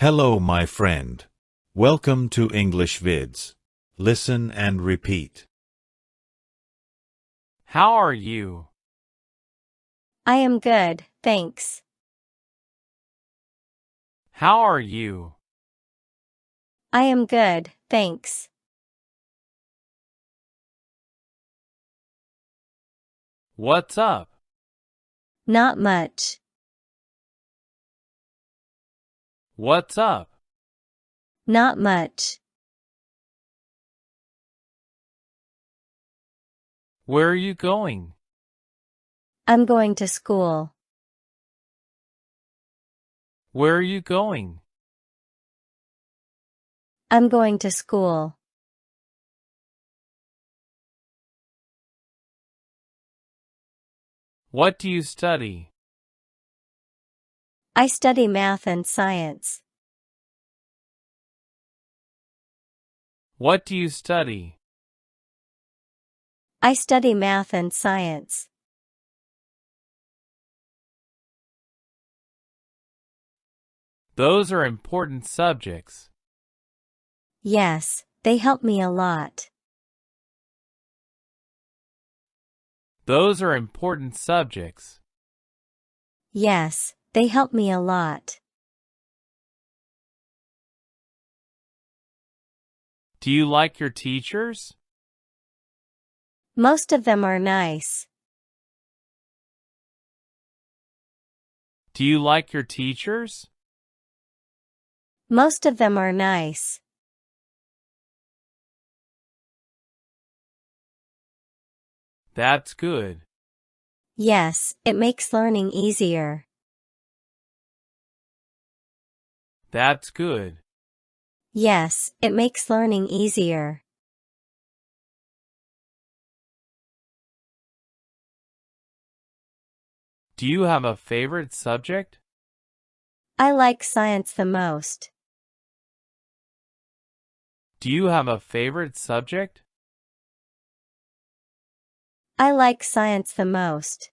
Hello, my friend. Welcome to English Vids. Listen and repeat. How are you? I am good, thanks. How are you? I am good, thanks. What's up? Not much. What's up? Not much. Where are you going? I'm going to school. Where are you going? I'm going to school. What do you study? I study math and science. What do you study? I study math and science. Those are important subjects. Yes, they help me a lot. Those are important subjects. Yes, they help me a lot. Do you like your teachers? Most of them are nice. Do you like your teachers? Most of them are nice. That's good. Yes, it makes learning easier. That's good. Yes, it makes learning easier. Do you have a favorite subject? I like science the most. Do you have a favorite subject? I like science the most.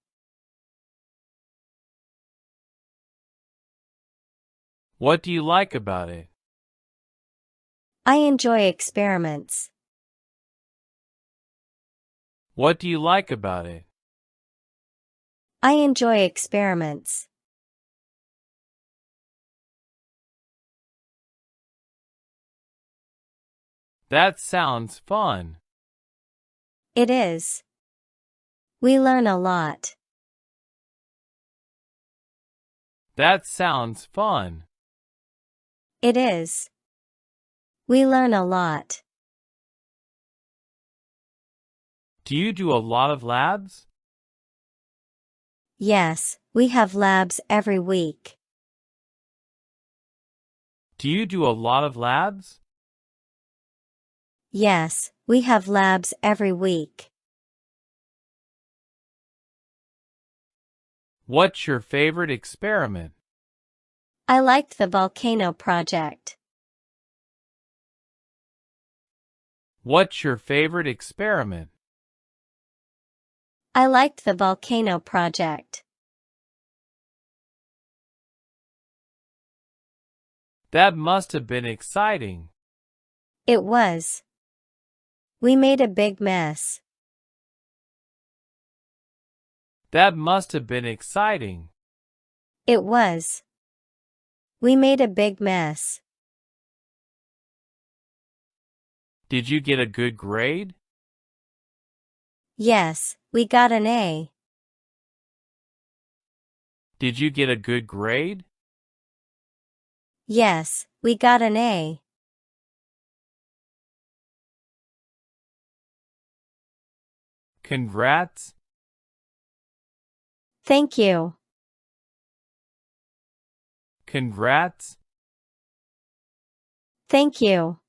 What do you like about it? I enjoy experiments. What do you like about it? I enjoy experiments. That sounds fun. It is. We learn a lot. That sounds fun. It is. We learn a lot. Do you do a lot of labs? Yes, we have labs every week. Do you do a lot of labs? Yes, we have labs every week. What's your favorite experiment? I liked the volcano project. What's your favorite experiment? I liked the volcano project. That must have been exciting. It was. We made a big mess. That must have been exciting. It was. We made a big mess. Did you get a good grade? Yes, we got an A. Did you get a good grade? Yes, we got an A. Congrats. Thank you. Congrats. Thank you.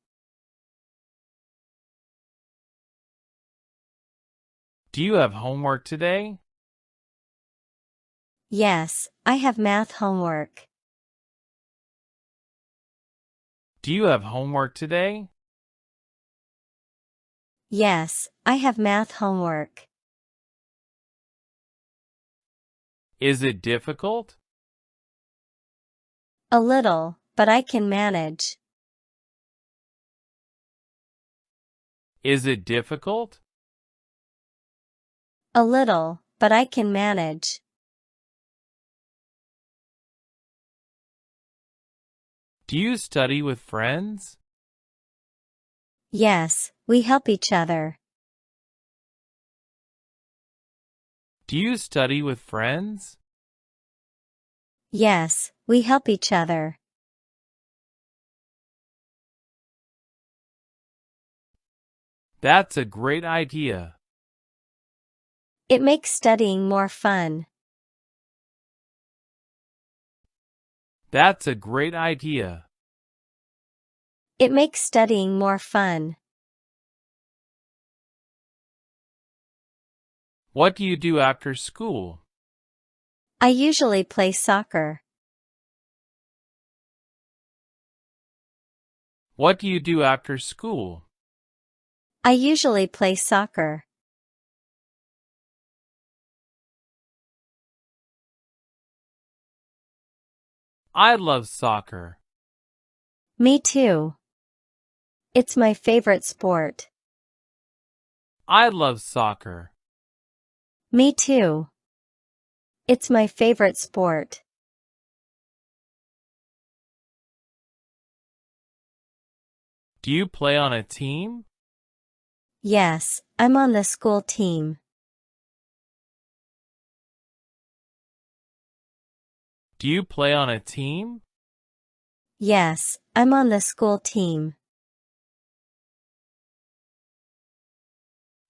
Do you have homework today? Yes, I have math homework. Do you have homework today? Yes, I have math homework. Is it difficult? A little, but I can manage. Is it difficult? A little, but I can manage. Do you study with friends? Yes, we help each other. Do you study with friends? Yes, we help each other. That's a great idea. It makes studying more fun. That's a great idea. It makes studying more fun. What do you do after school? I usually play soccer. What do you do after school? I usually play soccer. I love soccer. Me too. It's my favorite sport. I love soccer. Me too. It's my favorite sport. Do you play on a team? Yes, I'm on the school team. Do you play on a team? Yes, I'm on the school team.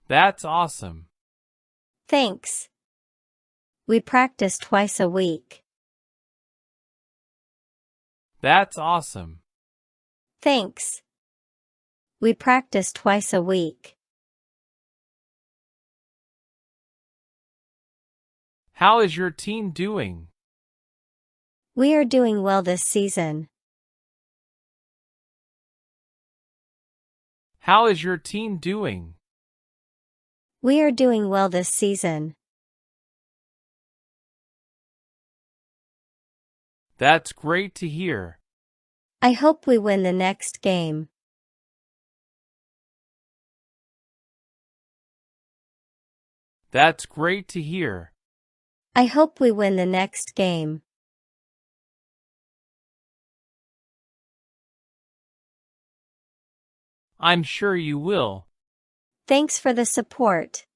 That's awesome. Thanks. We practice twice a week. That's awesome. Thanks. We practice twice a week. How is your team doing? We are doing well this season. How is your team doing? We are doing well this season. That's great to hear. I hope we win the next game. That's great to hear. I hope we win the next game. I'm sure you will. Thanks for the support.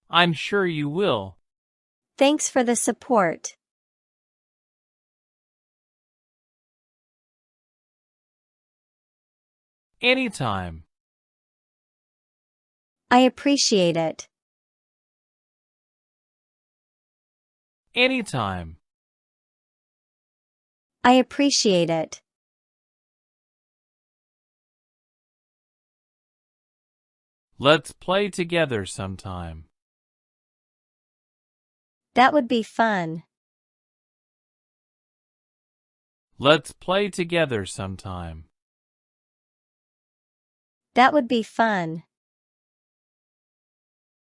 I'm sure you will. Thanks for the support. Anytime. I appreciate it. Anytime. I appreciate it. Let's play together sometime. That would be fun. Let's play together sometime. That would be fun.